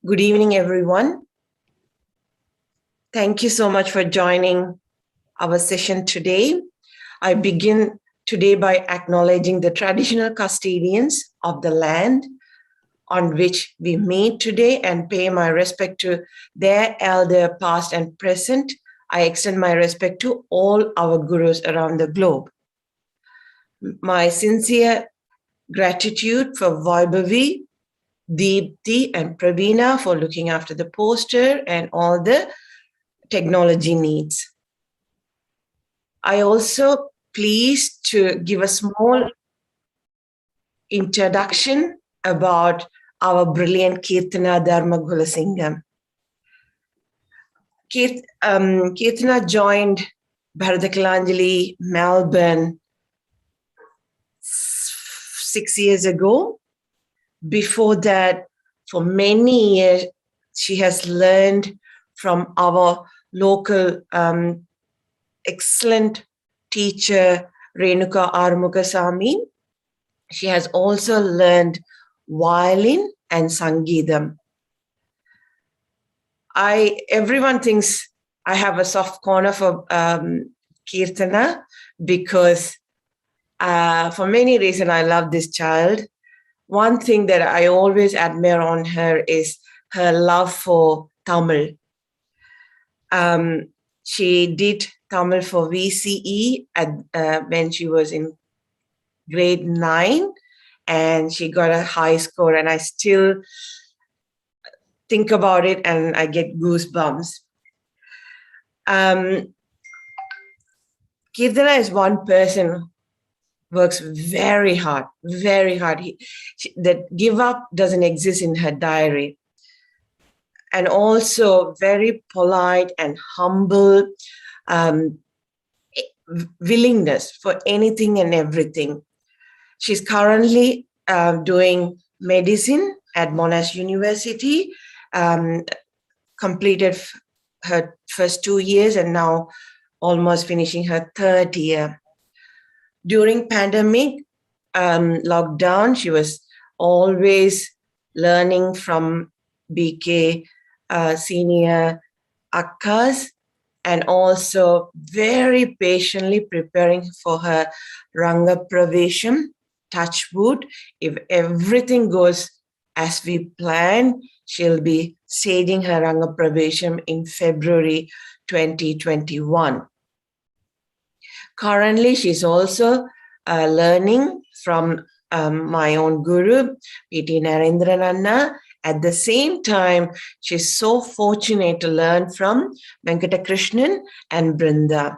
Good evening, everyone. Thank you so much for joining our session today. I begin today by acknowledging the traditional custodians of the land on which we meet today and pay my respect to their elder past and present. I extend my respect to all our gurus around the globe. My sincere gratitude for Vaibhavi, Deepti and Pravina for looking after the poster and all the technology needs. I also pleased to give a small introduction about our brilliant Kirtana Dharma Gulasingam. Kirtana joined Bharatakalanjali, Melbourne 6 years ago. Before that, for many years, she has learned from our local excellent teacher, Renuka Arumugasamy. She has also learned violin and Sangeetham. Everyone thinks I have a soft corner for Kirtana because for many reasons I love this child. One thing that I always admire on her is her love for Tamil. She did Tamil for VCE when she was in grade 9, and she got a high score, and I still think about it and I get goosebumps. Kirtana is one person works very hard, very hard. That give up doesn't exist in her diary. And also very polite and humble, willingness for anything and everything. She's currently doing medicine at Monash University, completed her first 2 years and now almost finishing her 3rd year. During pandemic lockdown, she was always learning from BK senior akkas and also very patiently preparing for her Ranga Pravesham. Touch wood, if everything goes as we plan, she'll be staging her Ranga Pravesham in February 2021. Currently, she's also learning from my own guru, P.T. Narendrananna. At the same time, she's so fortunate to learn from Venkatakrishnan and Brinda.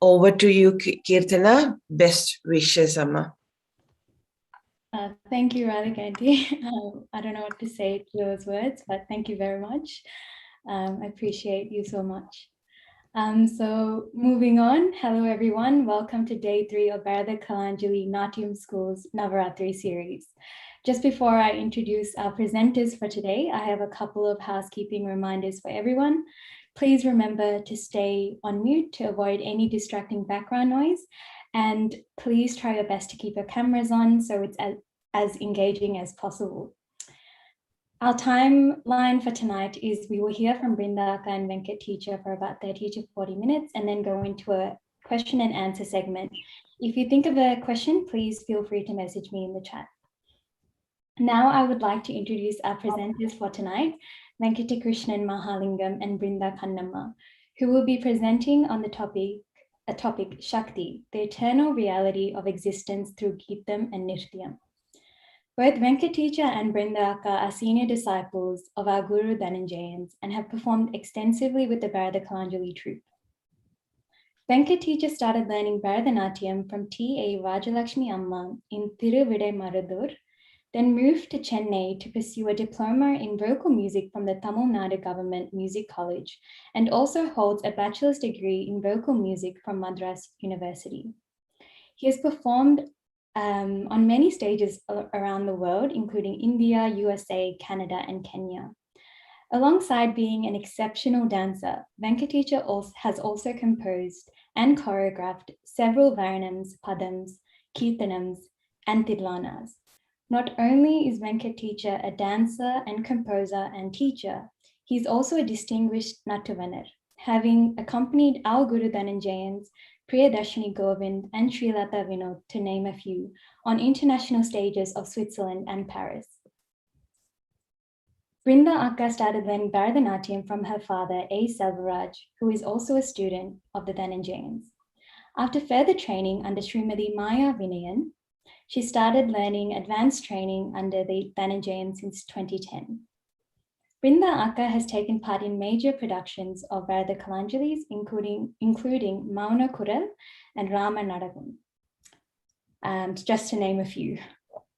Over to you, Kirtana. Best wishes, Amma. Thank you, Radhika Aunty. I don't know what to say to those words, but thank you very much. I appreciate you so much. So moving on, hello everyone. Welcome to day 3 of Venkatkrishnan Natyam School's Navaratri series. Just before I introduce our presenters for today, I have a couple of housekeeping reminders for everyone. Please remember to stay on mute to avoid any distracting background noise. And please try your best to keep your cameras on so it's as engaging as possible. Our timeline for tonight is we will hear from Brinda and Venkat teacher for about 30 to 40 minutes and then go into a question and answer segment. If you think of a question, please feel free to message me in the chat. Now I would like to introduce our presenters for tonight, Venkatakrishnan Mahalingam and Brinda Kannamma, who will be presenting on the topic Shakthi, the eternal reality of existence through Geetham Nrithyam. Both Venkat teacher and Brinda are senior disciples of our Guru Dhananjayans and have performed extensively with the Venkatkrishnan troupe. Venkat teacher started learning Bharatanatyam from T.A. Rajalakshmi Amma in Thiruvidaimarudur, then moved to Chennai to pursue a diploma in vocal music from the Tamil Nadu Government Music College, and also holds a bachelor's degree in vocal music from Madras University. He has performed on many stages around the world, including India, USA, Canada, and Kenya. Alongside being an exceptional dancer, Venkat teacher has also composed and choreographed several Varanams, Padams, Kirtanams, and Tidlanas. Not only is Venkat teacher a dancer and composer and teacher, he's also a distinguished Nattuvanar, having accompanied our Guru Dhananjayans, Priyadarshini Govind and Srilata Vinod, to name a few, on international stages of Switzerland and Paris. Brinda Akka started learning Bharatanatyam from her father, A. Selvaraj, who is also a student of the Dhananjayans. After further training under Srimati Maya Vinayan, she started learning advanced training under the Dhananjayans since 2010. Brinda Akka has taken part in major productions of Bharata Kalanjalis, including Mauna Kural and Rama Nadagam, and just to name a few.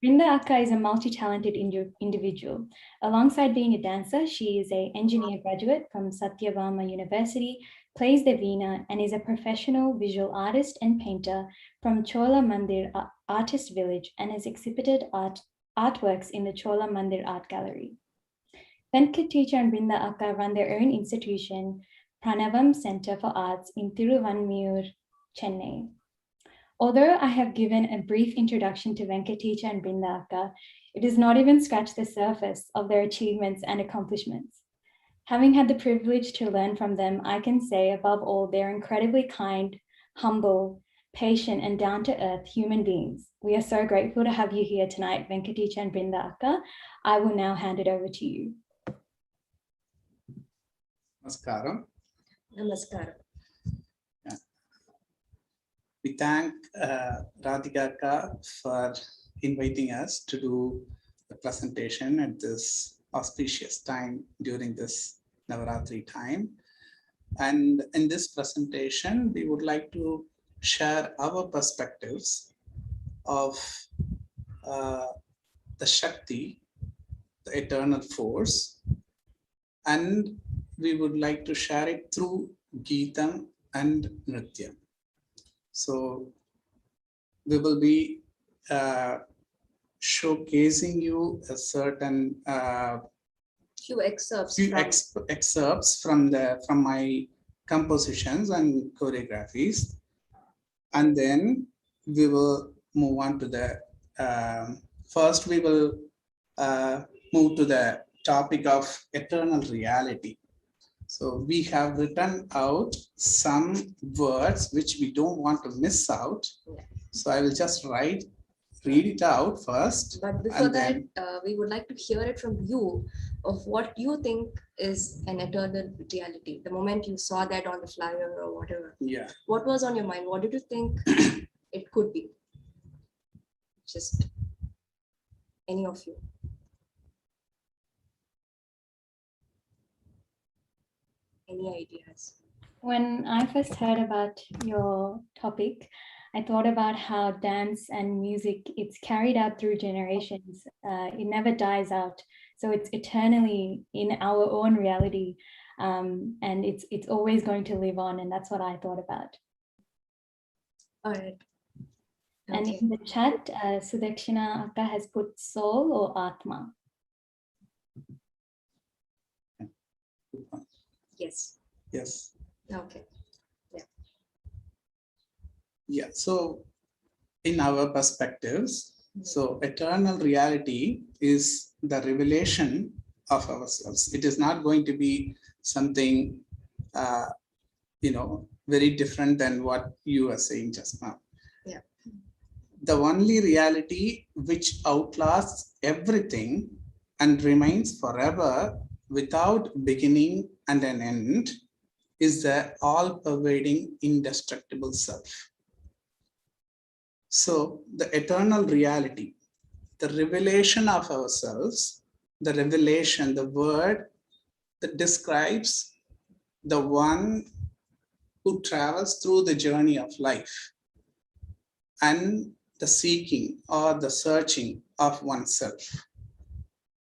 Brinda Akka is a multi-talented individual. Alongside being a dancer, she is an engineer graduate from Satyabama University, plays the veena, and is a professional visual artist and painter from Chola Mandir Artist Village, and has exhibited artworks in the Chola Mandir Art Gallery. Venkat teacher and Brinda Akka run their own institution, Pranavam Center for Arts in Thiruvanmiyur, Chennai. Although I have given a brief introduction to Venkat teacher and Brinda Akka, it does not even scratch the surface of their achievements and accomplishments. Having had the privilege to learn from them, I can say above all, they're incredibly kind, humble, patient, and down-to-earth human beings. We are so grateful to have you here tonight, Venkat teacher and Brinda Akka. I will now hand it over to you. Namaskaram. Namaskaram. We thank Radhika Akka for inviting us to do the presentation at this auspicious time during this Navaratri time. And in this presentation, we would like to share our perspectives of the Shakti, the eternal force, and we would like to share it through Geetham and Nrithyam. So we will be showcasing you a certain few excerpts from my compositions and choreographies, and then we will move on to the first we will move to the topic of eternal reality. So we have written out some words which we don't want to miss out. So I will just read it out first. But before that, we would like to hear it from you of what you think is an eternal reality. The moment you saw that on the flyer or whatever. Yeah. What was on your mind? What did you think it could be? Just any of you. Any ideas? When I first heard about your topic, I thought about how dance and music, it's carried out through generations. It never dies out. So it's eternally in our own reality. And it's always going to live on. And that's what I thought about. All right. Okay. And in the chat, Sudakshina Akka has put soul or Atma. Yes. Yes. Okay. Yeah. Yeah. So in our perspectives, so eternal reality is the revelation of ourselves. It is not going to be something, very different than what you are saying just now. Yeah. The only reality which outlasts everything and remains forever without beginning and an end is the all-pervading indestructible self. So the eternal reality, the revelation of ourselves, the revelation, the word that describes the one who travels through the journey of life and the seeking or the searching of oneself.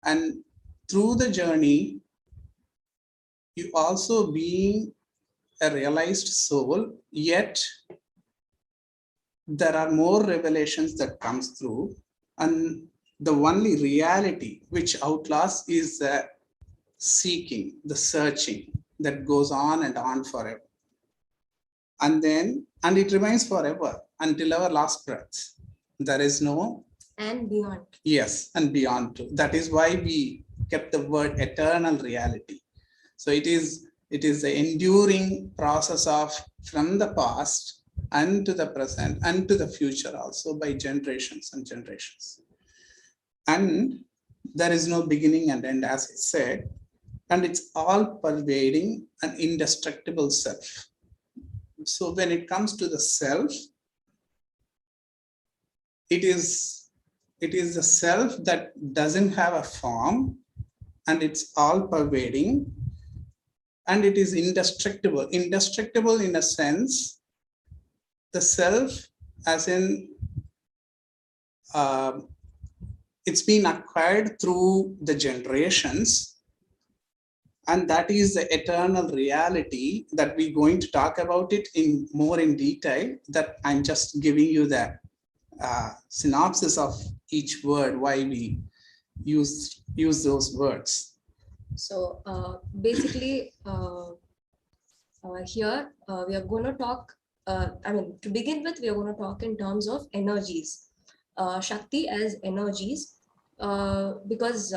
And through the journey, you also being a realized soul, yet there are more revelations that comes through, and the only reality which outlasts is the seeking, the searching that goes on and on forever. And it remains forever until our last breath. There is no And beyond. Yes, and beyond too. That is why we kept the word eternal reality. So it is the enduring process of from the past and to the present and to the future also by generations and generations. And there is no beginning and end, as I said, and it's all pervading and indestructible self. So when it comes to the self, it is the self that doesn't have a form, and it's all pervading, and it is indestructible. Indestructible in a sense, the self as in it's been acquired through the generations, and that is the eternal reality that we're going to talk about it in more in detail. That I'm just giving you the synopsis of each word, why we use those words. So basically, here we are going to talk, to begin with, we are going to talk in terms of energies. Shakti as energies, because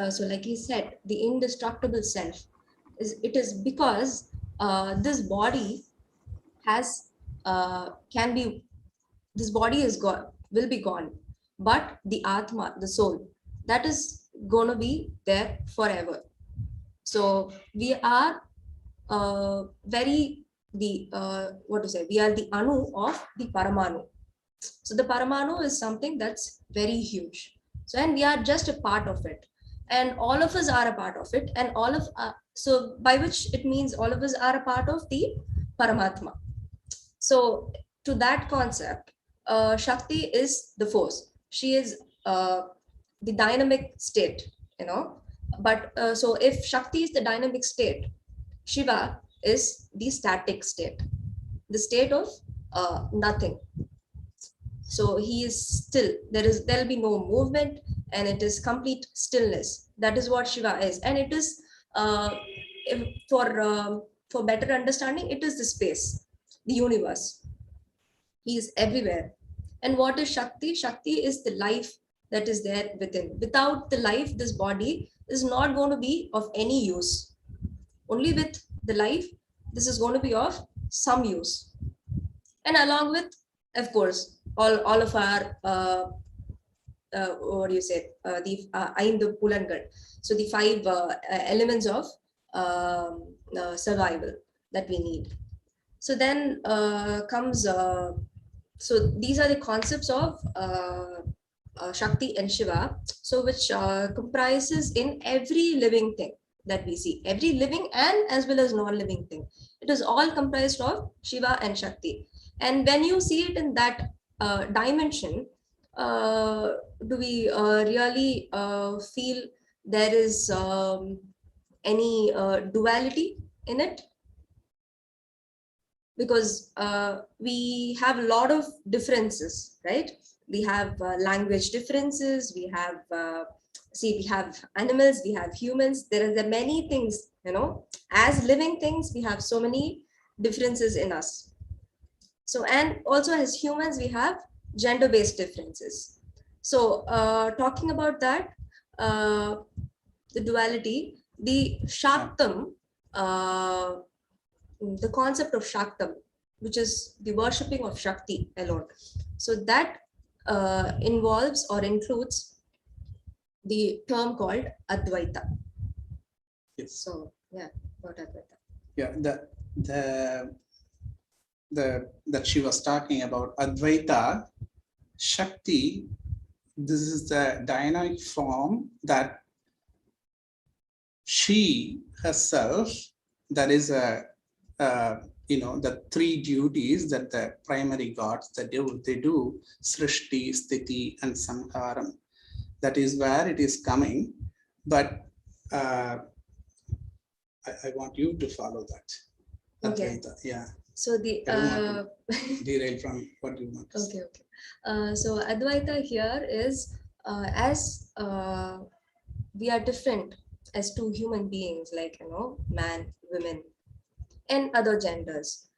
so like he said, the indestructible self is because this body has can be, this body is gone, will be gone, but the Atma, the soul, that is going to be there forever. So we are we are the Anu of the Paramanu. So the Paramanu is something that's very huge. So, and we are just a part of it. And all of us are a part of it. And all of, so by which it means all of us are a part of the Paramatma. So to that concept, Shakti is the force. She is the dynamic state, But so if Shakti is the dynamic state, Shiva is the static state, the state of nothing. So he is still. There'll be no movement, and it is complete stillness. That is what Shiva is, and it is for better understanding, it is the space, the universe. He is everywhere. And what is Shakti? Shakti is the life that is there within. Without the life, this body is not going to be of any use. Only with the life, this is going to be of some use. And along with, of course, all of our what do you say, the Aindu Pulangal. So the 5 elements of survival that we need. So then comes, so these are the concepts of Shakti and Shiva, so which comprises in every living thing that we see, every living and as well as non-living thing. It is all comprised of Shiva and Shakti. And when you see it in that dimension, do we really feel there is any duality in it? Because we have a lot of differences, right? We have language differences, we have we have animals, we have humans. There are many things, as living things, we have so many differences in us. So, and also as humans, we have gender-based differences. So talking about that, the duality, the Shaktam, the concept of Shaktam, which is the worshipping of Shakti alone. So that involves or includes the term called Advaita. Yes. So yeah, about Advaita. Yeah, that she was talking about Advaita, Shakti. This is the dynamic form that she herself, that is the 3 duties that the primary gods they do Srishti, Sthiti and Samharam. That is where it is coming. But I want you to follow that. Okay. Advaita, yeah. So the derail from what you want to say. Okay. So Advaita here is as we are different as 2 human beings, like man, women, and other genders.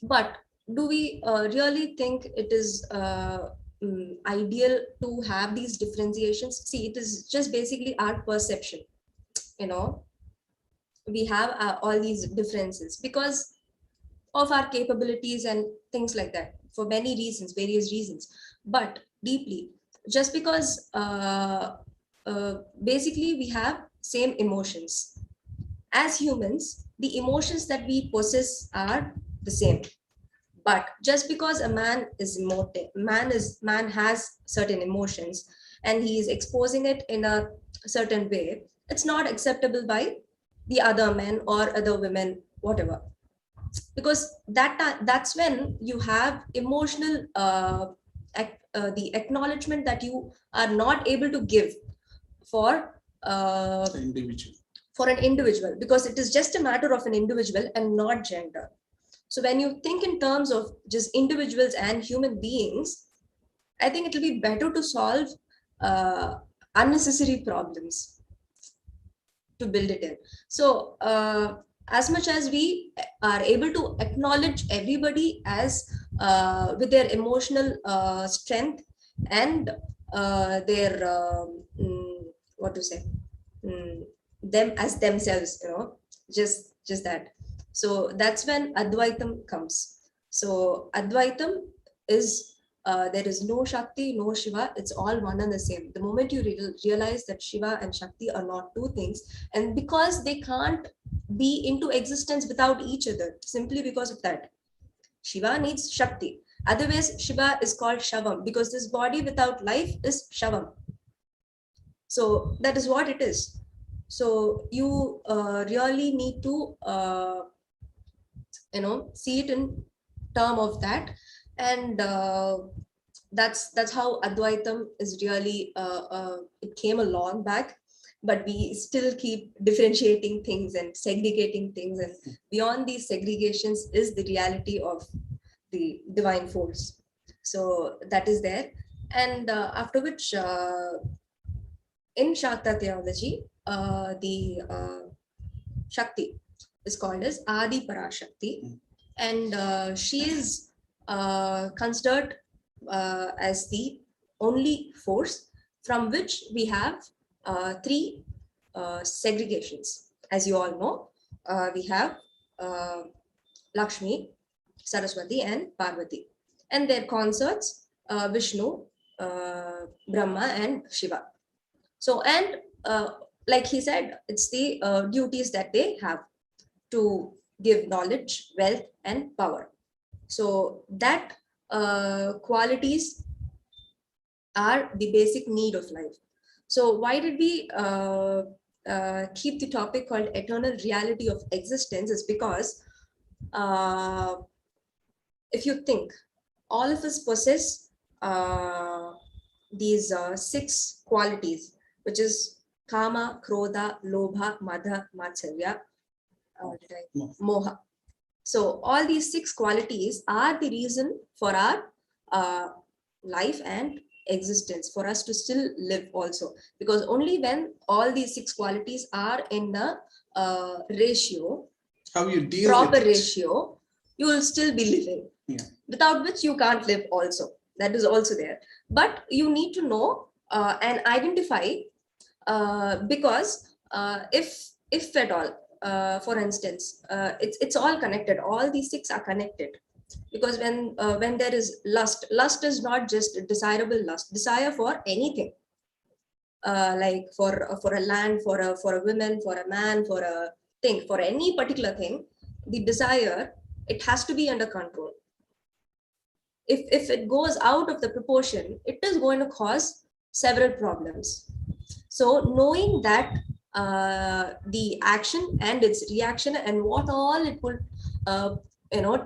But do we really think it is ideal to have these differentiations? See, it is just basically our perception. We have all these differences because of our capabilities and things like that, for many reasons, various reasons. But deeply, just because basically we have same emotions. As humans, the emotions that we possess are the same. But just because a man is man has certain emotions and he is exposing it in a certain way, it's not acceptable by the other men or other women, whatever. Because that's when you have emotional the acknowledgement that you are not able to give for The individual. for an individual, because it is just a matter of an individual and not gender. So when you think in terms of just individuals and human beings, I think it will be better to solve unnecessary problems to build it in. So as much as we are able to acknowledge everybody as with their emotional strength and their what to say, them as themselves, just that. So that's when Advaitam comes. So Advaitam is there is no Shakti, no Shiva, it's all one and the same. The moment you realize that Shiva and Shakti are not two things, and because they can't be into existence without each other, simply because of that. Shiva needs Shakti. Otherwise, Shiva is called Shavam, because this body without life is Shavam. So that is what it is. So you really need to see it in term of that. And that's how Advaitam is really it came a long back, but we still keep differentiating things and segregating things, and beyond these segregations is the reality of the divine force. So that is there. And after which in Shakta theology, the Shakti is called as Adi Parashakti, and she is considered as the only force from which we have three segregations. As you all know, we have Lakshmi, Saraswati, and Parvati, and their consorts Vishnu, Brahma, and Shiva. So, and like he said, it's the duties that they have to give knowledge, wealth, and power. So that qualities are the basic need of life. So why did we keep the topic called eternal reality of existence? Is because if you think, all of us possess these 6 qualities, which is Kama, Krodha, Lobha, Madha, Matsarya, Moha. So all these 6 qualities are the reason for our life and existence, for us to still live also. Because only when all these 6 qualities are in the ratio, How you deal proper with it. ratio, you will still be living. Yeah. Without which you can't live also. That is also there. But you need to know and identify, because if at all, for instance, it's all connected. All these 6 are connected. Because when there is lust is not just desirable lust, desire for anything, like for a land, for a woman, for a man, for a thing, for any particular thing, the desire, it has to be under control. If it goes out of the proportion, it is going to cause several problems. So knowing that the action and its reaction and what all it will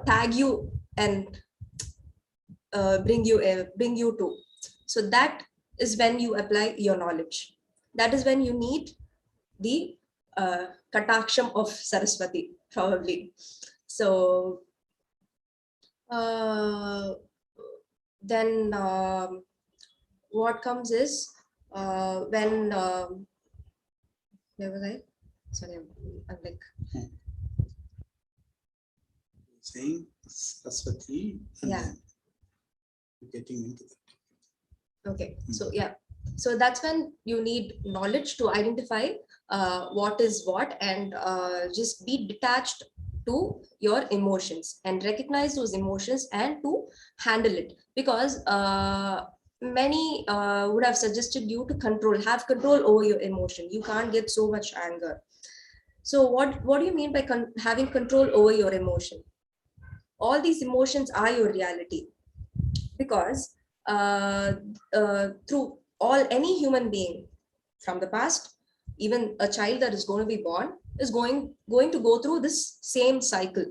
tag you and bring you to, so that is when you apply your knowledge. That is when you need the kataksham of Saraswati, probably. So then what comes is when where was I? Sorry, I'm like saying Saraswati and Yeah. then getting into that. Okay, so yeah, so that's when you need knowledge to identify what is what, and just be detached to your emotions and recognize those emotions and to handle it, because many would have suggested you to have control over your emotion. You can't get so much anger. So what do you mean by having control over your emotion? All these emotions are your reality, because through any human being from the past, even a child that is going to be born is going to go through this same cycle.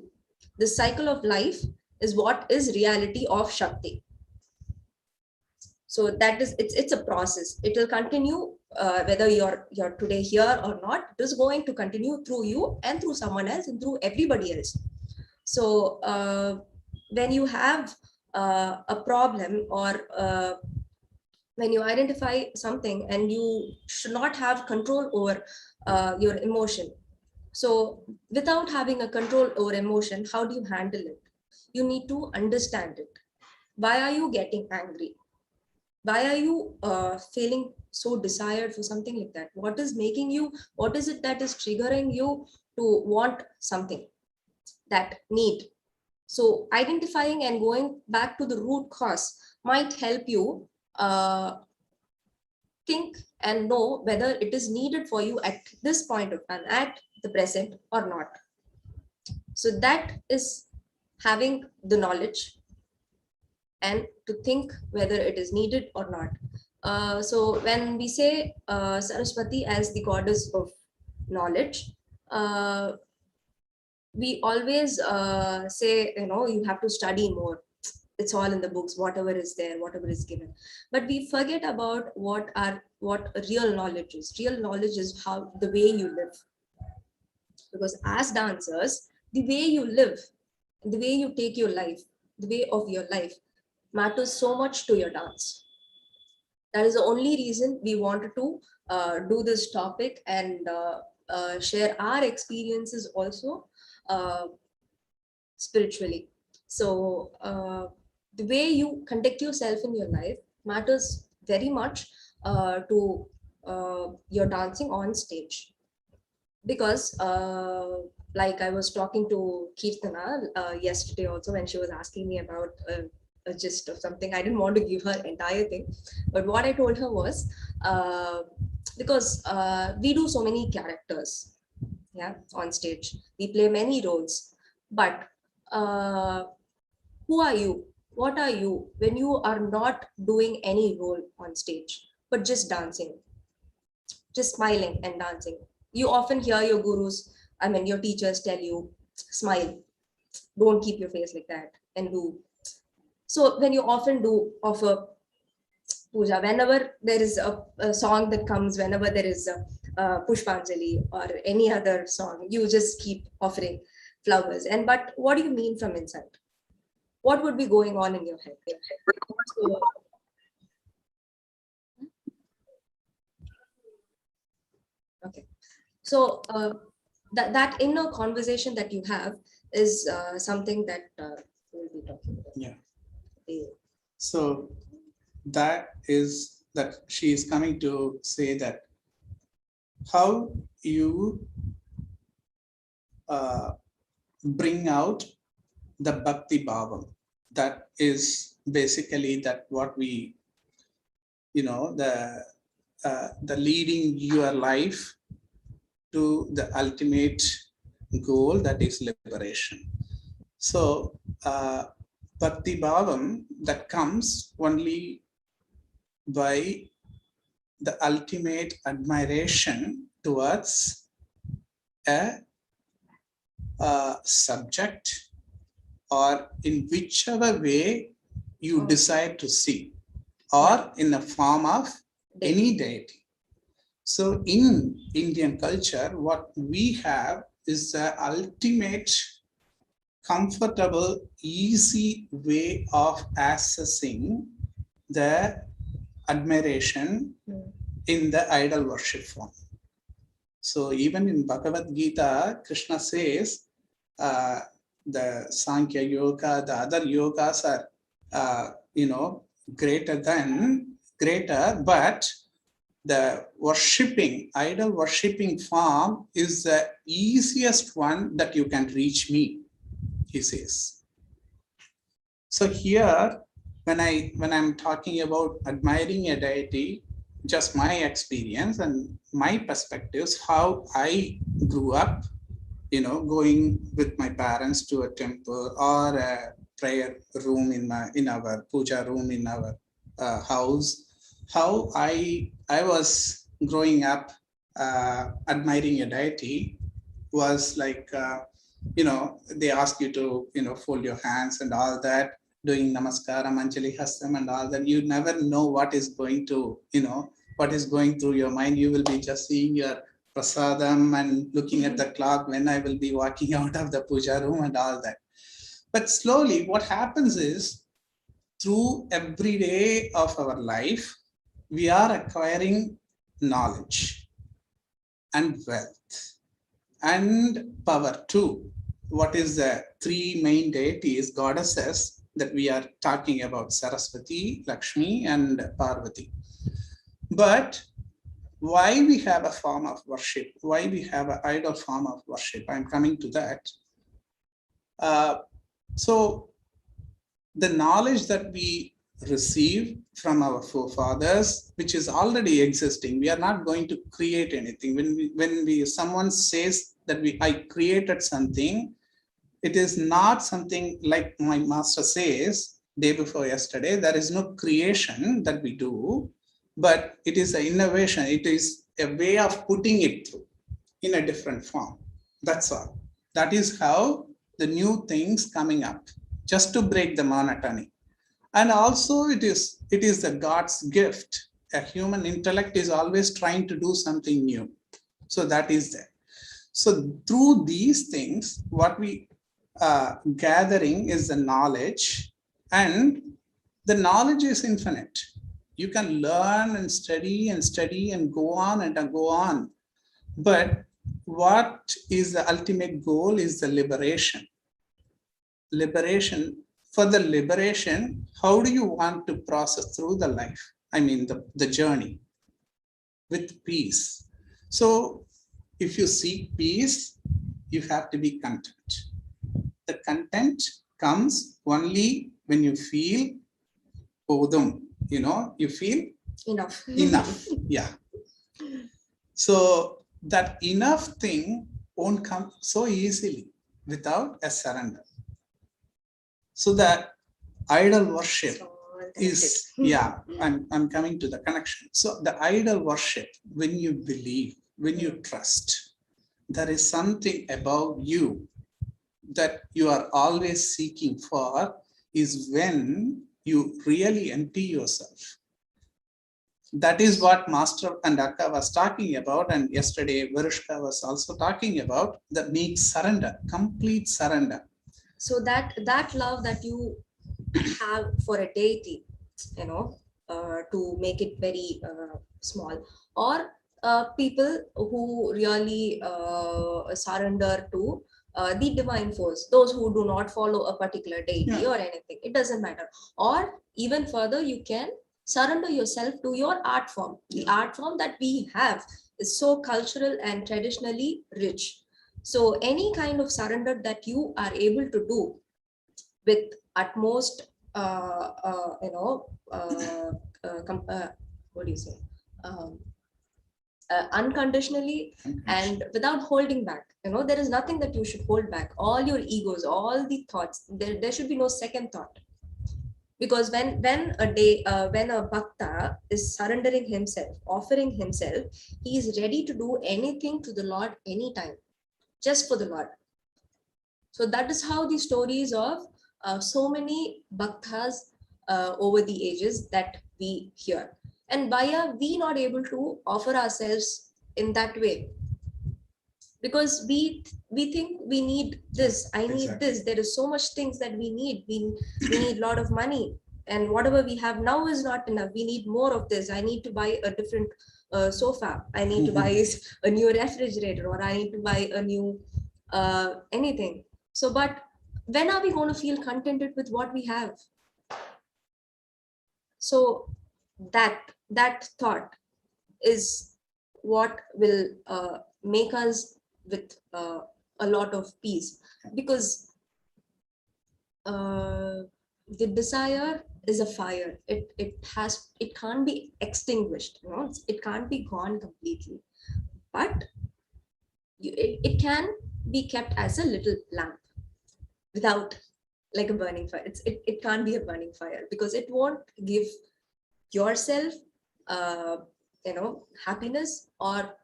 This cycle of life is what is reality of Shakti. So that is, it's a process. It will continue whether you're today here or not. It is going to continue through you and through someone else and through everybody else. So when you have a problem, or when you identify something and you should not have control over your emotion. So without having a control over emotion, how do you handle it? You need to understand it. Why are you getting angry? Why are you feeling so desired for something like that? What is making you, what is it that is triggering you to want something, that need? So identifying and going back to the root cause might help you think and know whether it is needed for you at this point of time, at the present, or not. So that is having the knowledge and to think whether it is needed or not. So when we say Saraswati as the goddess of knowledge, we always say, you have to study more. It's all in the books, whatever is there, whatever is given. But we forget about what real knowledge is. Real knowledge is how the way you live. Because as dancers, the way you live, the way you take your life, the way of your life matters so much to your dance. That is the only reason we wanted to do this topic and share our experiences also spiritually. So the way you conduct yourself in your life matters very much to your dancing on stage. Because like I was talking to Keertana yesterday also, when she was asking me about a gist of something. I didn't want to give her entire thing, but what I told her was because we do so many characters, yeah, on stage. We play many roles, but who are you? What are you when you are not doing any role on stage, but just dancing, just smiling and dancing? You often hear your gurus, your teachers tell you, smile, don't keep your face like that, and do. So when you often do offer puja, whenever there is a song that comes, whenever there is a Pushpanjali or any other song, you just keep offering flowers. But what do you mean from inside? What would be going on in your head? So, okay. So that inner conversation that you have is something that we'll be talking about. Yeah. So that is that she is coming to say that how you bring out the bhakti bhavam. That is basically that what we, the leading your life to the ultimate goal, that is liberation. So bhakti bhavam, that comes only by the ultimate admiration towards a subject, or in whichever way you decide to see, or in the form of any deity. So in Indian culture, what we have is the ultimate comfortable, easy way of accessing the admiration in the idol worship form. So even in Bhagavad Gita, Krishna says, the Sankhya Yoga, the other yogas are, greater, but the worshipping, idol worshipping form is the easiest one that you can reach me, he says. So here, when I'm talking about admiring a deity, just my experience and my perspectives, how I grew up, going with my parents to a temple or a prayer room in our puja room in our house, how I was growing up admiring a deity was like, they ask you to, fold your hands and all that, doing namaskaram, anjali hastam and all that. You never know what is going to, what is going through your mind. You will be just seeing your prasadam and looking at the clock when I will be walking out of the puja room and all that. But slowly what happens is, through every day of our life, we are acquiring knowledge and wealth and power too. What is the three main deities, goddesses that we are talking about? Saraswati, Lakshmi and Parvati. But why we have a form of worship, why we have an idol form of worship, I'm coming to that. So the knowledge that we receive from our forefathers, which is already existing, we are not going to create anything. When someone says that I created something, it is not something like my master says day before yesterday. There is no creation that we do, but it is an innovation. It is a way of putting it through in a different form. That's all. That is how the new things coming up, just to break the monotony. And also it is the God's gift. A human intellect is always trying to do something new. So that is there. So through these things, what we gathering is the knowledge, and the knowledge is infinite. You can learn and study and go on and go on. But what is the ultimate goal is the liberation. Liberation. For the liberation, how do you want to process through the life? I mean, the journey with peace. So if you seek peace, you have to be content. The content comes only when you feel bodham, you feel Enough. Yeah. So that enough thing won't come so easily without a surrender. So that idol worship is, I'm coming to the connection. So the idol worship, when you believe, when you trust, there is something above you that you are always seeking for, is when you really empty yourself. That is what Master and Akka was talking about, and yesterday Varushka was also talking about, the meek surrender, complete surrender. So that love that you have for a deity, to make it very small, or people who really surrender to the divine force, those who do not follow a particular deity or anything, it doesn't matter. Or even further, you can surrender yourself to your art form. The art form that we have is so cultural and traditionally rich. So any kind of surrender that you are able to do with utmost what do you say, unconditionally and without holding back. There is nothing that you should hold back. All your egos, all the thoughts, there should be no second thought. Because when a bhakta is surrendering himself, offering himself, he is ready to do anything to the Lord anytime, just for the Lord. So that is how the stories of so many bhaktas over the ages that we hear. And why are we not able to offer ourselves in that way? Because we think we need this, I need this. There is so much things that we need. We need a lot of money, and whatever we have now is not enough. We need more of this. I need to buy a different sofa. I need to buy a new refrigerator, or I need to buy a new anything. So, but when are we going to feel contented with what we have? So that thought is what will make us with a lot of peace, because the desire is a fire. It can't be extinguished, you know, it can't be gone completely, but it can be kept as a little lamp without like a burning fire. It can't be a burning fire, because it won't give yourself happiness or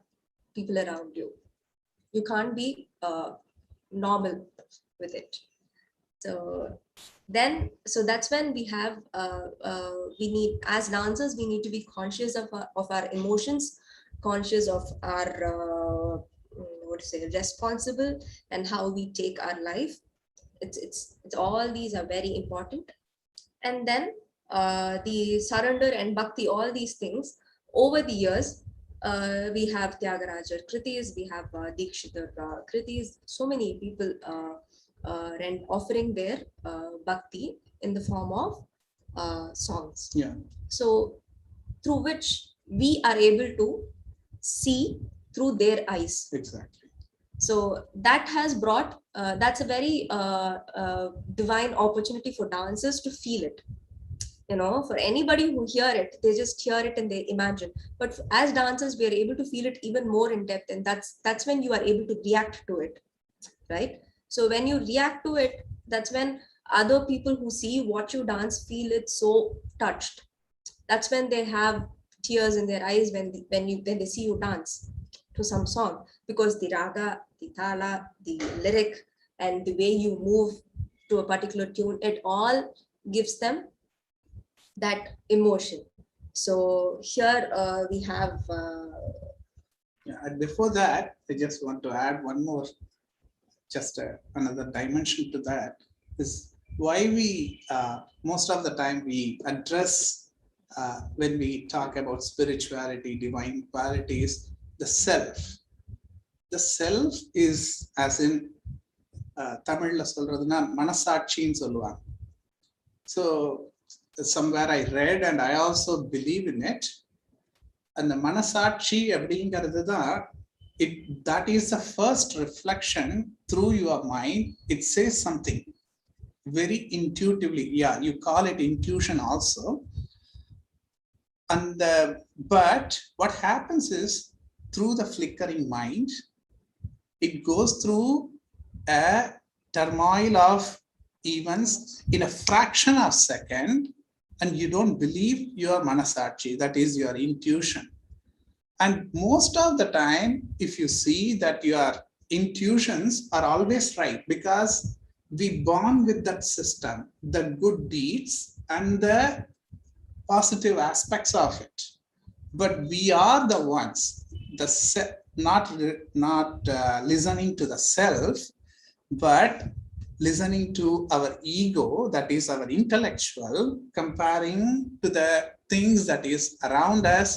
people around you. You can't be normal with it. So that's when we have we need, as dancers, we need to be conscious of our emotions, conscious of our responsible, and how we take our life. It's all these are very important. And then the surrender and bhakti, all these things over the years, we have Tyagaraja Kritis, we have Dikshitar Kritis, so many people offering their bhakti in the form of songs. Yeah. So through which we are able to see through their eyes. Exactly. So that has brought, that's a very divine opportunity for dancers to feel it. You know, for anybody who hear it, they just hear it and they imagine. But as dancers, we are able to feel it even more in depth, and that's when you are able to react to it, right? So when you react to it, that's when other people who see what you dance feel it so touched. That's when they have tears in their eyes when they see you dance to some song, because the raga, the thala, the lyric, and the way you move to a particular tune, it all gives them that emotion. So here we have and before that, I just want to add one more, just another dimension to that, is why we most of the time we address when we talk about spirituality, divine qualities, the self. The self is, as in Tamil சொல்றதுன்னா மனசாட்சின்னு சொல்லுவாங்க. So somewhere I read, and I also believe in it, and the manasachi அப்படிங்கிறது தான், that is the first reflection through your mind. It says something very intuitively. Yeah, you call it intuition also. And but what happens is, through the flickering mind, it goes through a turmoil of events in a fraction of a second, and you don't believe your manasachi, that is your intuition. And most of the time, if you see that your intuitions are always right, because we born with that system, the good deeds and the positive aspects of it. But we are the ones, not listening to the self, but listening to our ego, that is our intellectual, comparing to the things that is around us.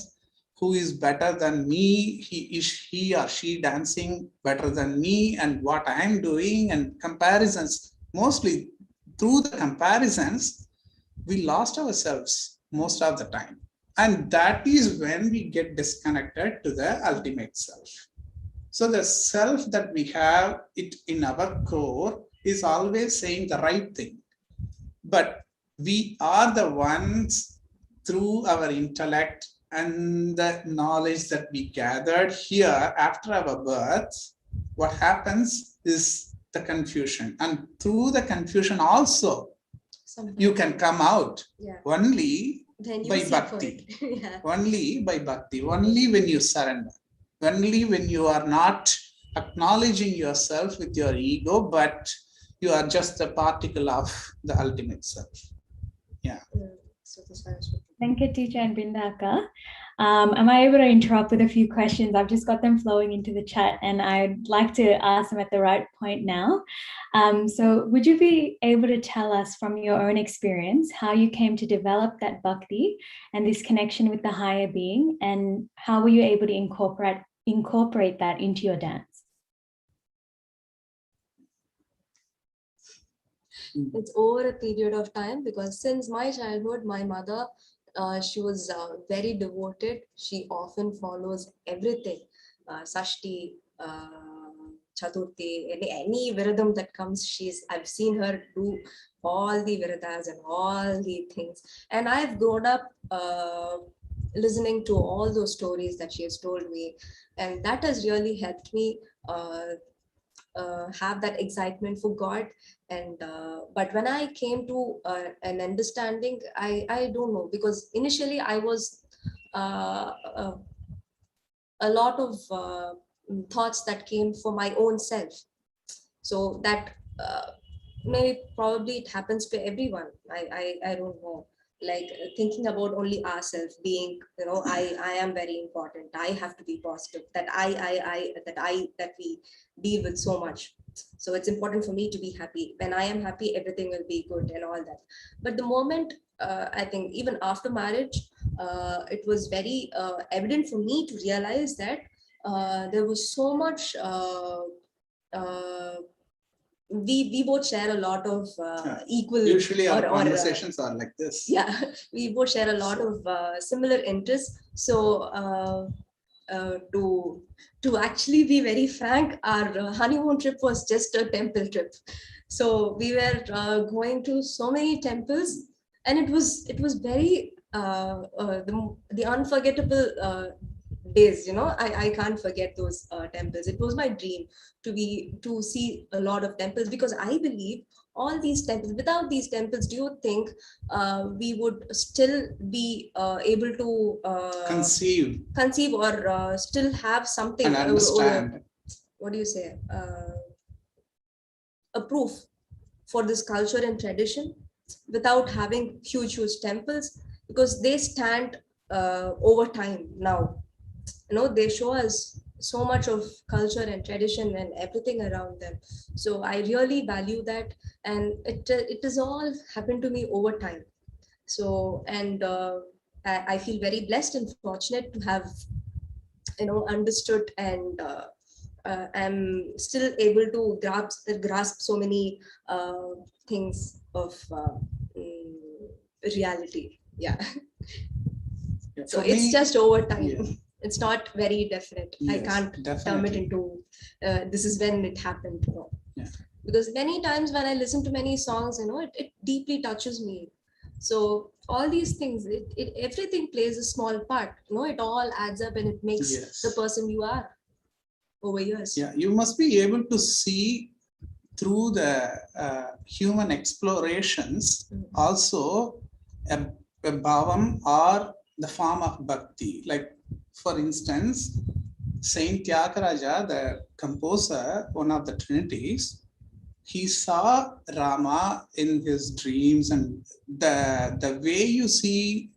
Who is better than me? He or she dancing better than me, and what I am doing, and comparisons. Mostly through the comparisons, we lost ourselves most of the time. And that is when we get disconnected to the ultimate self. So the self that we have it in our core is always saying the right thing. But we are the ones, through our intellect and the knowledge that we gathered here after our birth, what happens is the confusion. And through the confusion also, you can come out only by bhakti. Only by bhakti, only when you surrender, only when you are not acknowledging yourself with your ego, but you are just a particle of the ultimate self. Yeah. Thank you, teacher and Bindaka. Am I able to interrupt with a few questions? I've just got them flowing into the chat, and I'd like to ask them at the right point now. So would you be able to tell us from your own experience how you came to develop that bhakti and this connection with the higher being, and how were you able to incorporate that into your dance? It's over a period of time, because since my childhood, my mother, she was very devoted. She often follows everything, Shashti, Chaturthi, any viradam that comes. I've seen her do all the viradas and all the things. And I've grown up listening to all those stories that she has told me. And that has really helped me have that excitement for God. And but when I came to an understanding, I don't know, because initially I was a lot of thoughts that came for my own self. So that maybe probably it happens to everyone. I don't know, like thinking about only ourselves, being, I am very important, I have to be positive, that we deal with so much. So it's important for me to be happy. When I am happy, everything will be good and all that. But the moment, I think even after marriage, it was very evident for me to realize that there was so much we both share a lot of equal, Usually our or conversations are like this. yeah, we both share a lot of similar interests. So to actually be very frank, our honeymoon trip was just a temple trip. So we were going to so many temples, and it was very the unforgettable days. I can't forget those temples. It was my dream to see a lot of temples, because I believe all these temples, without these temples, do you think we would still be able to Conceive or still have something, and understand. what do you say, a proof for this culture and tradition, without having huge temples? Because they stand over time now. They show us so much of culture and tradition and everything around them. So I really value that, and it has all happened to me over time. So, and I feel very blessed and fortunate to have understood, and I'm still able to grasp so many things of reality. Yeah. Yeah, So for it's me, just over time. yeah. It's not very definite. I Yes, can't term it definitely. into this is when it happened. Yeah. Because many times when I listen to many songs, it deeply touches me. So all these things, everything plays a small part. It all adds up, and it makes Yes. the person you are over years. Yeah, you must be able to see through the human explorations also a bhavam or the form of bhakti. Like, for instance, Saint Tyagaraja, the composer, one of the Trinities, he saw Rama in his dreams, and the way you see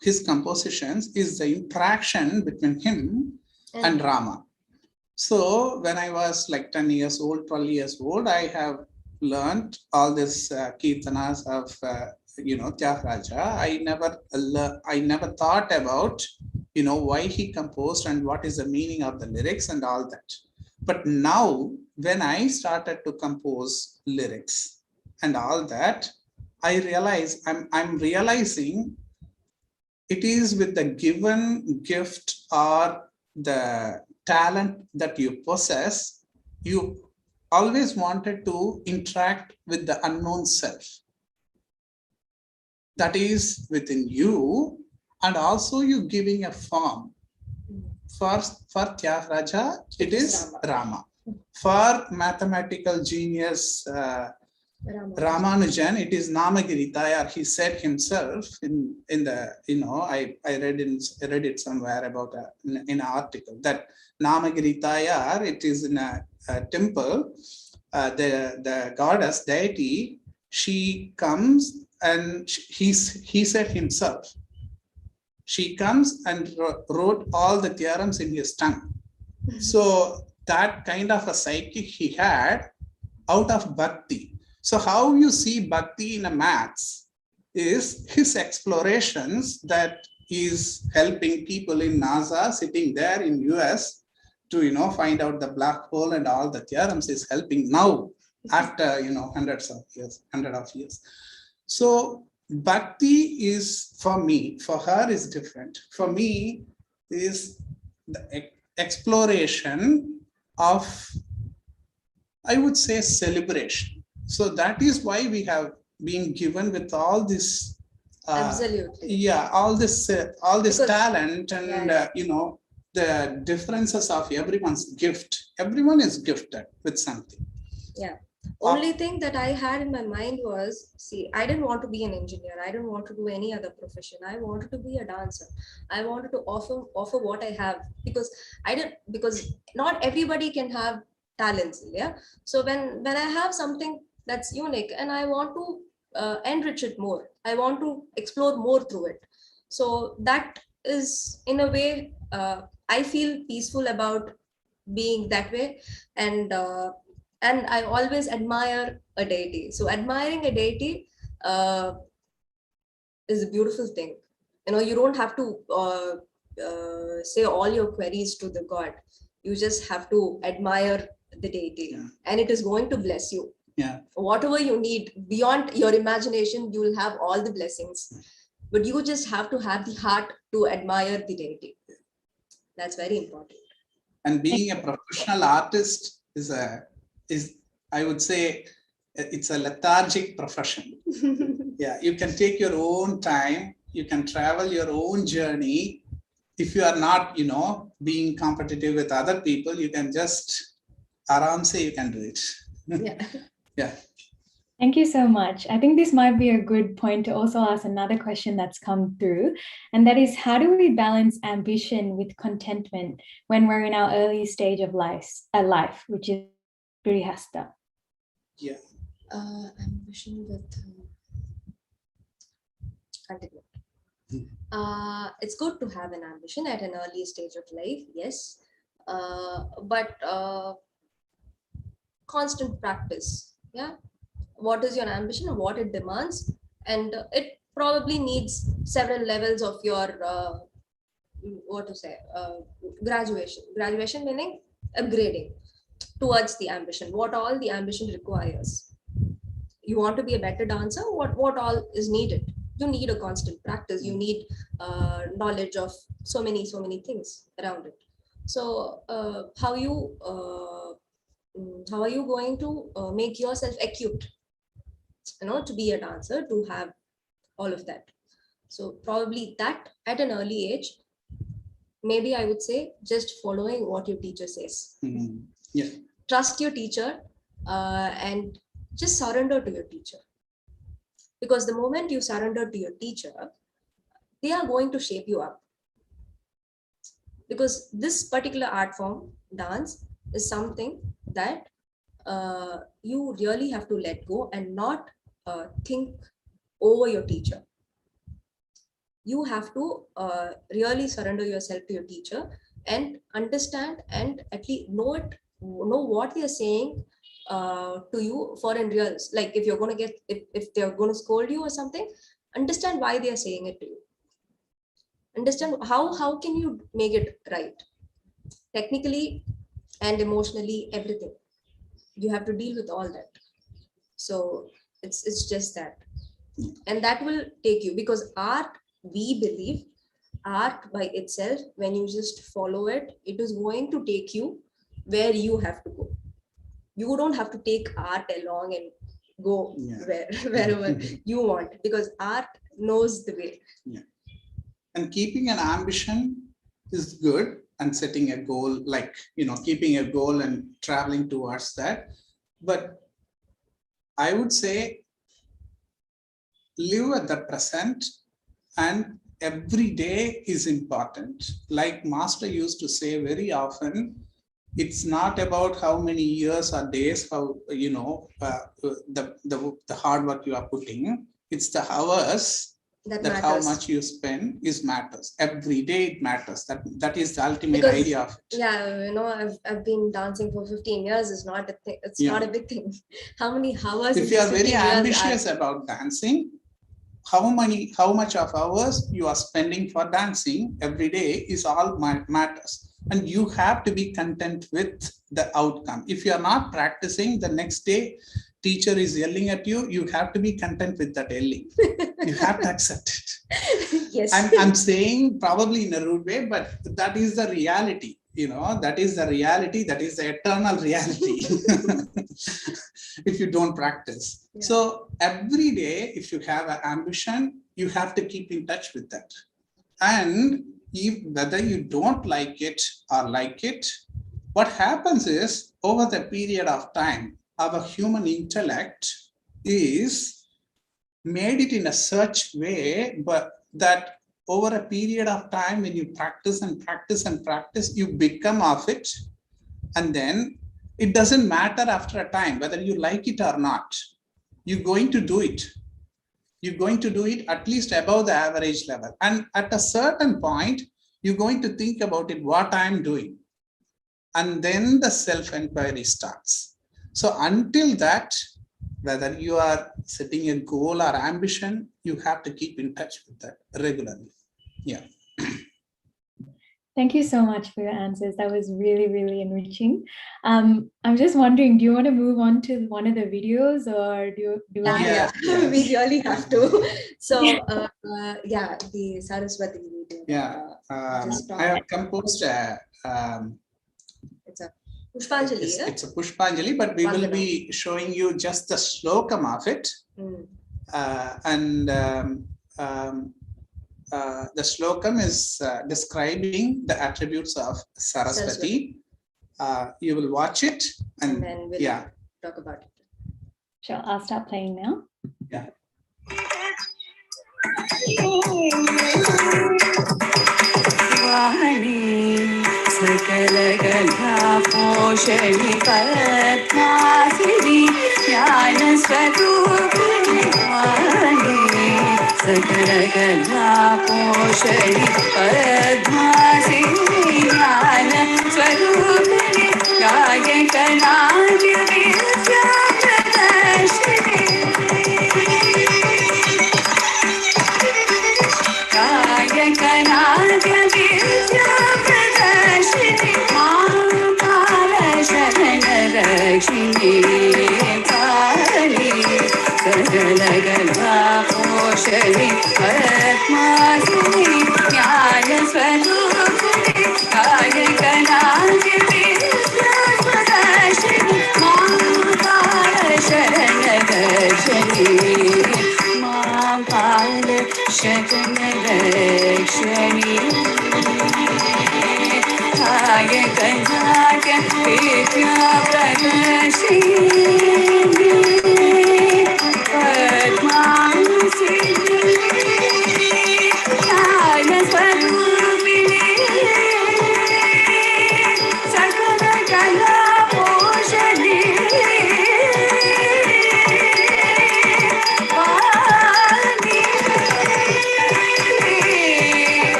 his compositions is the interaction between him and Rama. So when I was like 10 years old, 12 years old, I have learned all this kirtanas of Tyagaraja. I never thought about why he composed and what is the meaning of the lyrics and all that. But now when I started to compose lyrics and all that, I realize I'm realizing it is with the given gift or the talent that you possess, you always wanted to interact with the unknown self that is within you, and also you giving a form. For Tyagaraja, it is Rama. For mathematical genius Ramanujan, it is Namagiri Tayar. He said himself in the I read it somewhere about in an article that Namagiri Tayar, it is in a temple. The goddess deity, she comes and he said himself. She comes and wrote all the theorems in his tongue. So that kind of a psychic he had out of bhakti. So how you see bhakti in a maths is his explorations that is helping people in NASA sitting there in US to find out the black hole and all the theorems is helping. Now after, hundred of years. So bhakti is, for me, for her is different. For me is the exploration of, I would say, celebration. So that is why we have been given with all this, Absolutely. all this Because, talent and the differences of everyone's gift. Everyone is gifted with something. Yeah. Only thing that I had in my mind was, see, I didn't want to be an engineer. I didn't want to do any other profession. I wanted to be a dancer. I wanted to offer what I have, because not everybody can have talents. Yeah. So when I have something that's unique and I want to enrich it more, I want to explore more through it. So that is, in a way, I feel peaceful about being that way. And I always admire a deity. So admiring a deity is a beautiful thing. You don't have to say all your queries to the god. You just have to admire the deity, and it is going to bless you. Yeah. Whatever you need beyond your imagination, you will have all the blessings. But you just have to have the heart to admire the deity. That's very important. And being a professional artist is I would say, it's a lethargic profession. Yeah, you can take your own time, you can travel your own journey. If you are not, being competitive with other people, you can just you can do it. Yeah. Yeah. Thank you so much. I think this might be a good point to also ask another question that's come through, and that is, how do we balance ambition with contentment when we're in our early stage of life, which is grihastha? Yeah. Ambition with contentment. It's good to have an ambition at an early stage of life, yes, but constant practice. Yeah. What is your ambition and what it demands, and it probably needs several levels of your graduation meaning upgrading towards the ambition, what all the ambition requires. You want to be a better dancer, what all is needed? You need a constant practice, you need knowledge of so many things around it. So how are you going to make yourself equipped, to be a dancer, to have all of that? So probably that at an early age, maybe I would say just following what your teacher says. Yeah. Trust your teacher and just surrender to your teacher. Because the moment you surrender to your teacher, they are going to shape you up. Because this particular art form, dance, is something that you really have to let go and not think over your teacher. You have to really surrender yourself to your teacher and understand and at least know what they are saying to you for in reals. Like if you're going to if they're going to scold you or something, understand why they are saying it to you. Understand how can you make it right, technically and emotionally, everything. You have to deal with all that. So it's just that, and that will take you, because art, we believe art by itself, when you just follow it, it is going to take you where you have to go. You don't have to take art along and go wherever you want, because art knows the way. Yeah. And keeping an ambition is good, and setting a goal, like, keeping a goal and traveling towards that. But I would say live at the present, and every day is important. Like Master used to say very often, it's not about how many years or days, how, the hard work you are putting. It's the hours that how much you spend is matters. Every day it matters. That is the ultimate idea of it. Yeah, I've been dancing for 15 years. Is not a thing. It's not a big thing. How many hours? If you are very ambitious about dancing, how much of hours you are spending for dancing every day is all matters. and you have to be content with the outcome. If you are not practicing, the next day teacher is yelling at you, you have to be content with that yelling. You have to accept it. Yes. I'm saying probably in a rude way, but that is the reality. You know, that is the reality. That is the eternal reality. If you don't practice. Yeah. So every day, if you have an ambition, you have to keep in touch with that. And whether you don't like it or like it, what happens is over the period of time, our human intellect is made it in a such way, but that over a period of time, when you practice and practice and practice, you become of it. And then it doesn't matter after a time whether you like it or not. You're going to do it. You're going to do it at least above the average level. And at a certain point, you're going to think about it, what I'm doing. And then the self-inquiry starts. So until that, whether you are setting a goal or ambition, you have to keep in touch with that regularly. Yeah. Thank you so much for your answers. That was really, really enriching. I'm just wondering, do you want to move on to one of the videos, or do you Yeah. We really have to. So yeah, the Saraswati video. Yeah. I have composed it's a Pushpanjali. It's a Pushpanjali, but we will be showing you just the slokam of it. The slokam is describing the attributes of Saraswati. You will watch it and then we'll talk about it. Sure, I'll start playing now. Yeah. सकल गंधा पोषणी पद्मासिनी ज्ञान स्वरूपिणी सकल गंधा पोषणी पद्मासिनी ज्ञान स्वरूपिणी गायक नाट्य विद्या प्रदर्शिनी गायक नाट्य विद्या लक्ष्मी काली सकल गंधा पोषणी पद्मासिनी ज्ञान स्वरूपिणी गायक नाट्य विद्या प्रदर्शिनी मां काल शरण दर्शनी मां काल शरण दर्शनी गायक नाट्य विद्या प्रदर्शिनी पद्मासिनी ज्ञान स्वरूपिणी सकल कला पोषणी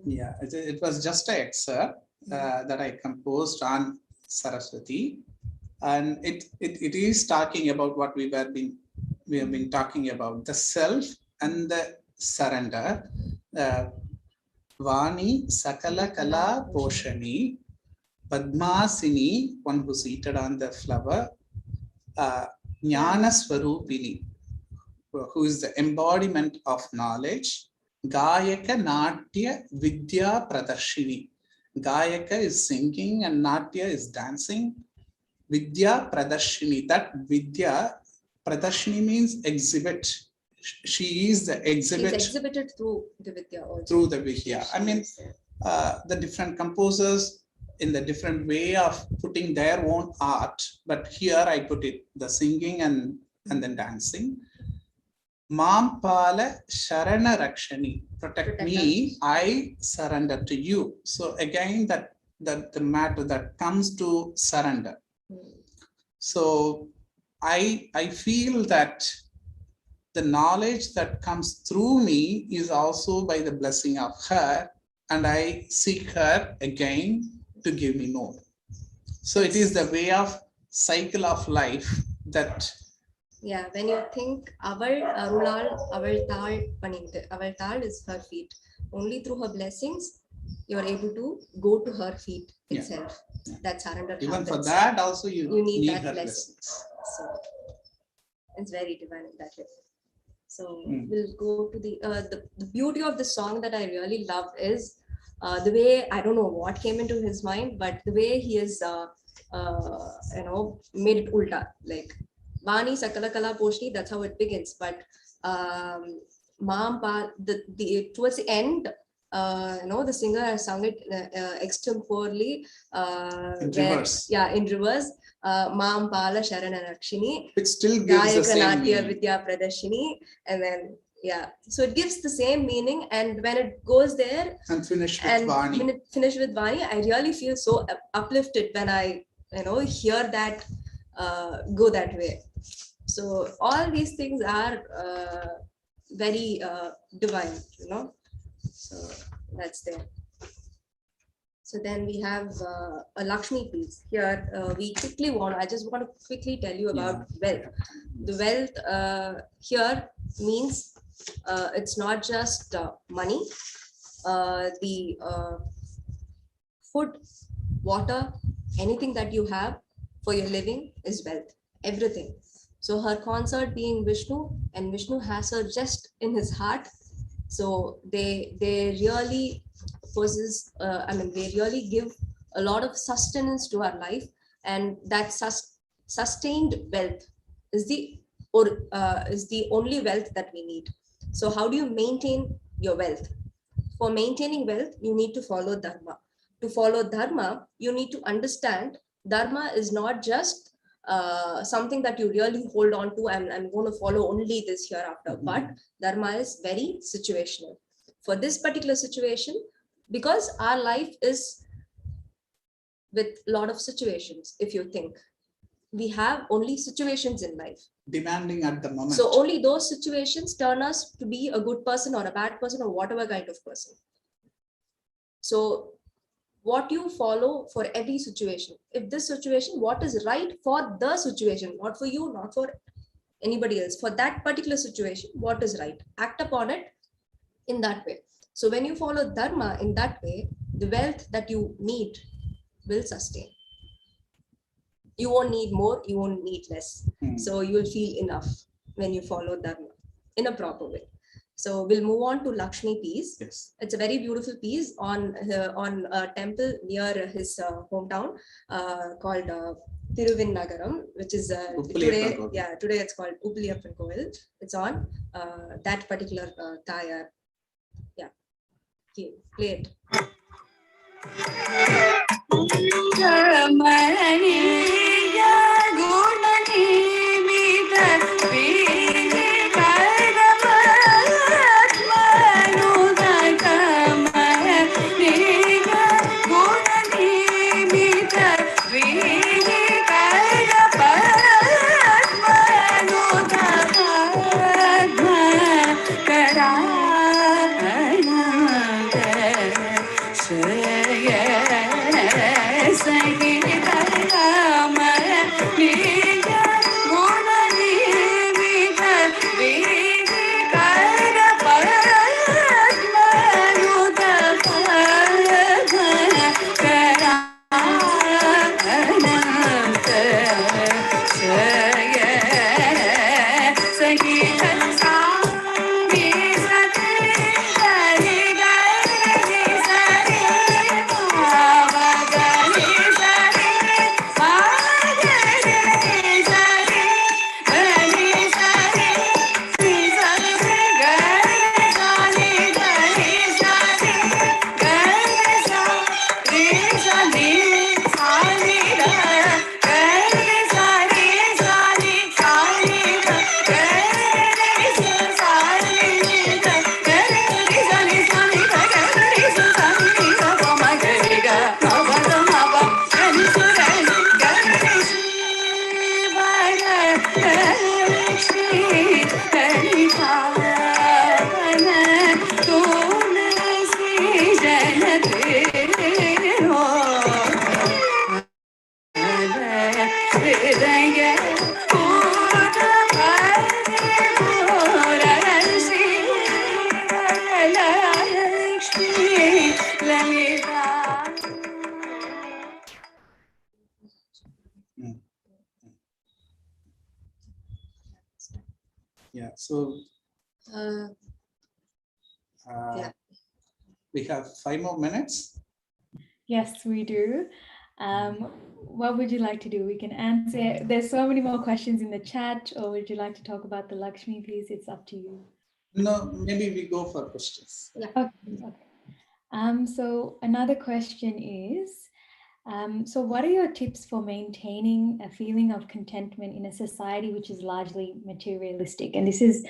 Yeah, it was just an excerpt that I composed on Saraswati, and it is talking about what we have been talking about, the self and the surrender. Vani Sakala Kala Poshani Padmasini, one who's seated on the flower, Jnana Swarupini, who is the embodiment of knowledge. Gayaka Natya Vidya Pradarshini. Gayaka is singing and Natya is dancing. Vidya Pradarshini. That Vidya, Pradarshini means exhibit. She is the exhibit. She's exhibited through the Vidya also. Through the Vidya. I mean, the different composers in the different way of putting their own art. But here I put it, the singing and then dancing. Mampala Sharana Rakshani, protect me, I surrender to you. So again, that the matter that comes to surrender. So I feel that the knowledge that comes through me is also by the blessing of her, and I seek her again to give me more. So it is the way of cycle of life that. Yeah, when you think aval arulal aval taal paninde, aval taal is her feet. Only through her blessings you're able to go to her feet itself. Yeah. That surrender Even happens. for that also you need that her blessing. blessings. So it's very divine in that way. So Mm. we'll go to the beauty of the song that I really love is the way, I don't know what came into his mind, but the way he is made it ulta, like Vani Sakala Kala Poshni, that's how it begins. But towards the end, the singer has sung it extemporally. In reverse. In reverse. Maam Pala Sharana Rakshini. It still gives the same meaning. Vidya Pradashini. And then, so it gives the same meaning. And when it goes there and finish with Vani. Vani. When it finished with Vani, I really feel so uplifted when I hear that go that way. So all these things are very divine, so that's there. So then we have a Lakshmi Peace. Here I just want to quickly tell you about wealth. The wealth here means it's not just money, the food, water, anything that you have for your living is wealth, everything. So her consort being Vishnu, and Vishnu has her just in his heart. So they really possess, they really give a lot of sustenance to our life, and that sustained wealth is the only wealth that we need. So how do you maintain your wealth? For maintaining wealth, you need to follow dharma. To follow dharma, you need to understand dharma is not just something that you really hold on to, and I'm going to follow only this hereafter. Mm-hmm. But dharma is very situational. For this particular situation, because our life is with a lot of situations, if you think, we have only situations in life. Demanding at the moment. So only those situations turn us to be a good person or a bad person or whatever kind of person. So what you follow for every situation, if this situation, what is right for the situation, not for you, not for anybody else, for that particular situation, what is right, act upon it in that way. So when you follow dharma in that way, the wealth that you need will sustain. You won't need more, you won't need less. So you will feel enough when you follow dharma in a proper way. So we'll move on to Lakshmi Peace. Yes. It's a very beautiful piece on a temple near his hometown called Thiruvinnagaram, which is today it's called Uppaliyappan Kovil. It's on that particular Tayar. Yeah, okay, play it. Yeah. So Yeah. we have 5 more minutes. Yes, we do. What would you like to do? We can answer. There's so many more questions in the chat, or would you like to talk about the Lakshmi piece? It's up to you. No, maybe we go for questions. Okay. So another question is, so what are your tips for maintaining a feeling of contentment in a society which is largely materialistic? And this is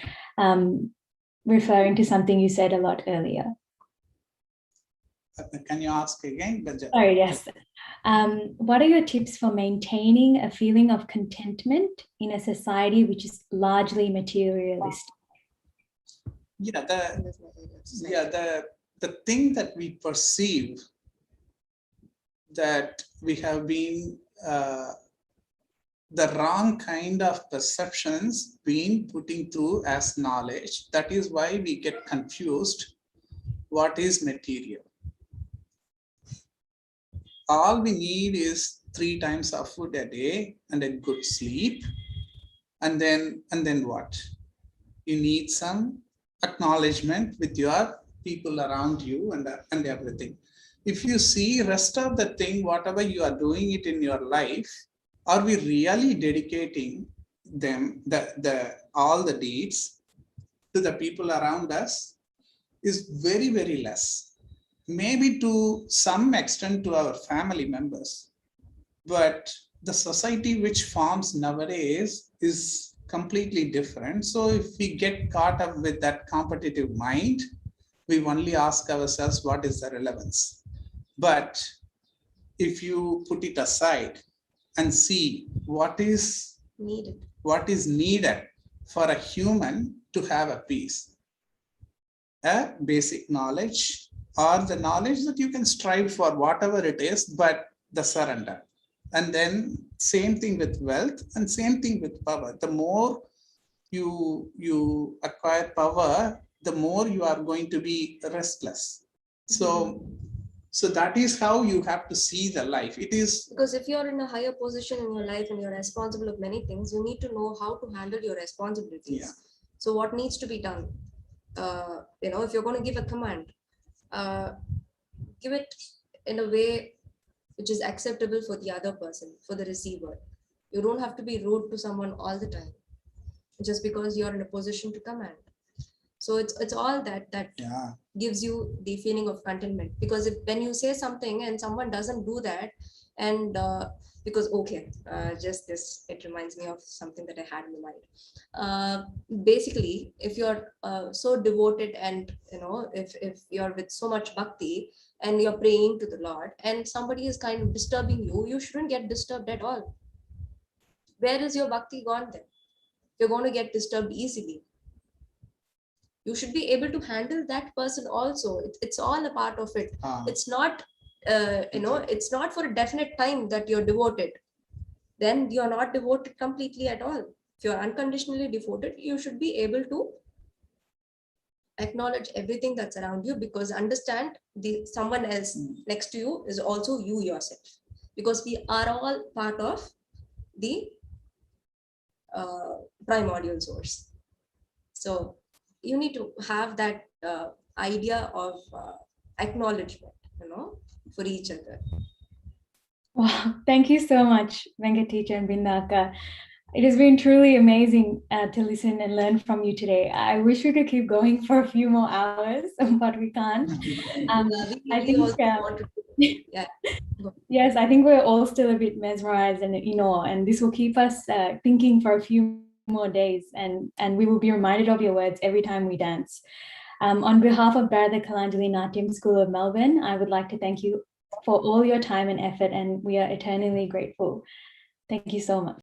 referring to something you said a lot earlier. Can you ask again? Sorry, yes. What are your tips for maintaining a feeling of contentment in a society which is largely materialistic? Yeah, the thing that we perceive that we have been the wrong kind of perceptions being putting through as knowledge. That is why we get confused. What is material? All we need is 3 times of food a day and a good sleep. And then what? You need some acknowledgement with your people around you and everything. If you see rest of the thing, whatever you are doing it in your life, are we really dedicating them, all the deeds to the people around us? Is very, very less. Maybe to some extent to our family members, but the society which forms nowadays is completely different. So if we get caught up with that competitive mind, we only ask ourselves, what is the relevance? But if you put it aside and see what is needed for a human to have a peace, a basic knowledge, or the knowledge that you can strive for whatever it is, but the surrender. And then same thing with wealth and same thing with power. The more you acquire power, the more you are going to be restless. So that is how you have to see the life. It is because if you're in a higher position in your life and you're responsible of many things, you need to know how to handle your responsibilities. Yeah. So what needs to be done? If you're going to give a command, give it in a way which is acceptable for the other person, for the receiver. You don't have to be rude to someone all the time just because you're in a position to command. So it's all that gives you the feeling of contentment. Because when you say something and someone doesn't do that, and just this, it reminds me of something that I had in mind. Basically, if you're so devoted and if you're with so much bhakti and you're praying to the Lord and somebody is kind of disturbing you, you shouldn't get disturbed at all. Where is your bhakti gone then? You're going to get disturbed easily. You should be able to handle that person also. It's all a part of it. It's not it's not for a definite time that you're devoted. Then you're not devoted completely at all. If you're unconditionally devoted, you should be able to acknowledge everything that's around you, because understand someone else next to you is also you yourself, because we are all part of the primordial source. So you need to have that idea of acknowledgement, for each other. Wow, thank you so much, Venkat teacher and Bindaka. It has been truly amazing to listen and learn from you today. I wish we could keep going for a few more hours, but we can't. I think yes, I think we're all still a bit mesmerized and in awe, and this will keep us thinking for a few more days, and we will be reminded of your words every time we dance. On behalf of Bharata Kalanjali Natyam School of Melbourne, I would like to thank you for all your time and effort, and we are eternally grateful. Thank you so much.